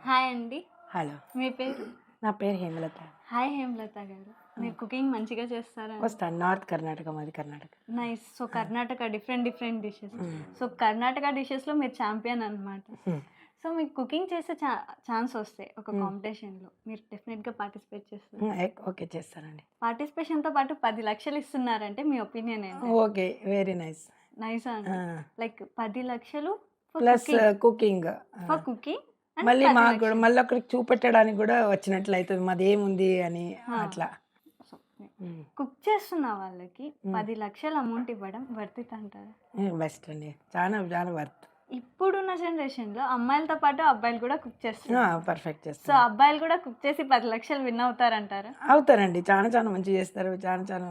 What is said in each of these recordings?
Hi అండి. Hello, మీ పేరు? నా పేరు హేమలత. హాయ్ హేమలత గారు. మీరు కుకింగ్ మంచిగా చేస్తారా? వస్తాను. నార్త్ కర్ణాటక, మాది Karnataka. Nice. So Karnataka different dishes. సో కర్ణాటక డిషెస్‌లో మీరు ఛాంపియన్ అనమాట. సో మీకు కుకింగ్ చేసే ఛాన్స్ వస్తే ఒక కాంపిటీషన్‌లో మీరు డెఫినెట్‌గా పార్టిసిపేట్ చేస్తారు. ఓకే, చేస్తానండి. పార్టిసిపేషన్‌తో పాటు 10,00,000 ఇస్తున్నారంటే మీ ఒపీనియన్ ఏంటి? Okay, very nice. నైసా అండి? Like 10,00,000 plus cooking. For cooking and మళ్ళీ మాకు కూడా 10,00,000. మళ్ళీ అక్కడికి చూపెట్టడానికి కూడా వచ్చినట్లు అవుతుంది, మాది ఏముంది అని అట్లా. కుక్ చేస్తున్న వాళ్ళకి 10,00,000 అమౌంట్ ఇవ్వడం వర్త్ ఇట్ అంటారా? బెస్ట్ అండి, చాలా చాలా వర్త్. ఇప్పుడున్న జనరేషన్లో అమ్మాయిలతో పాటు అబ్బాయిలు కూడా కుక్ చేస్తున్నారు. పర్ఫెక్ట్ సో చేస్తారు. అబ్బాయిలు కూడా కుక్ చేసి 10,00,000 విన్ అవుతారంటారా? అవుతారండి, చాలా చాలా మంచిగా చేస్తారు, చాలా చాలా.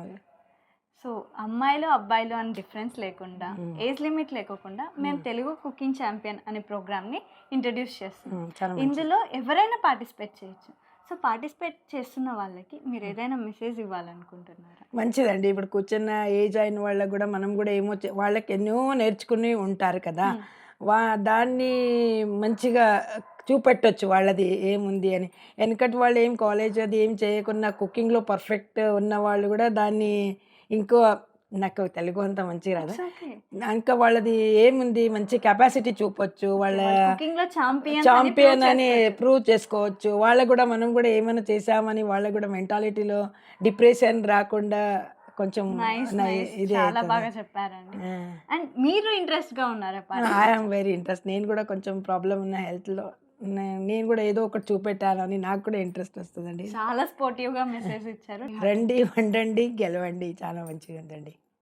సో అమ్మాయిలు అబ్బాయిలు అని డిఫరెన్స్ లేకుండా, ఏజ్ లిమిట్ లేకోకుండా మేము తెలుగు కుకింగ్ ఛాంపియన్ అనే ప్రోగ్రామ్ని ఇంట్రడ్యూస్ చేస్తున్నాం. చాలా ఇందులో ఎవరైనా పార్టిసిపేట్ చేయొచ్చు. సో పార్టిసిపేట్ చేస్తున్న వాళ్ళకి మీరు ఏదైనా మెసేజ్ ఇవ్వాలనుకుంటున్నారా? మంచిదండి. ఇప్పుడు కూర్చున్న ఏజ్ అయిన వాళ్ళకి కూడా మనం కూడా ఏమో వాళ్ళకి ఎన్నో నేర్చుకుని ఉంటారు కదా, దాన్ని మంచిగా చూపెట్టొచ్చు వాళ్ళది ఏముంది అని. వెనకటి వాళ్ళు ఏం కాలేజ్ అది ఏం చేయకుండా కుకింగ్లో పర్ఫెక్ట్ ఉన్న వాళ్ళు కూడా దాన్ని ఇంకో, నాకు తెలుగు అంత మంచిగా రాదు, ఇంకా వాళ్ళది ఏముంది మంచి కెపాసిటీ చూపొచ్చు, వాళ్ళ కుకింగ్లో ఛాంపియన్ అని ప్రూవ్ చేసుకోవచ్చు. వాళ్ళకు కూడా మనం కూడా ఏమైనా చేసామని వాళ్ళకు కూడా మెంటాలిటీలో డిప్రెషన్ రాకుండా కొంచెం ఇది చాలా బాగా చెప్పారండి. అండ్ మీరు ఇంట్రెస్ట్ గా ఉన్నారా? I'm very interest. నేను కూడా కొంచెం ప్రాబ్లం ఉన్న హెల్త్లో నేను కూడా ఏదో ఒకటి చూపెట్టాలని నాకు కూడా ఇంట్రెస్ట్ వస్తుందండి. చాలా స్పోర్టివ్ గా మెసేజ్ ఇచ్చారు. రండి, వండండి, గెలవండి, చాలా మంచిగా ఉందండి.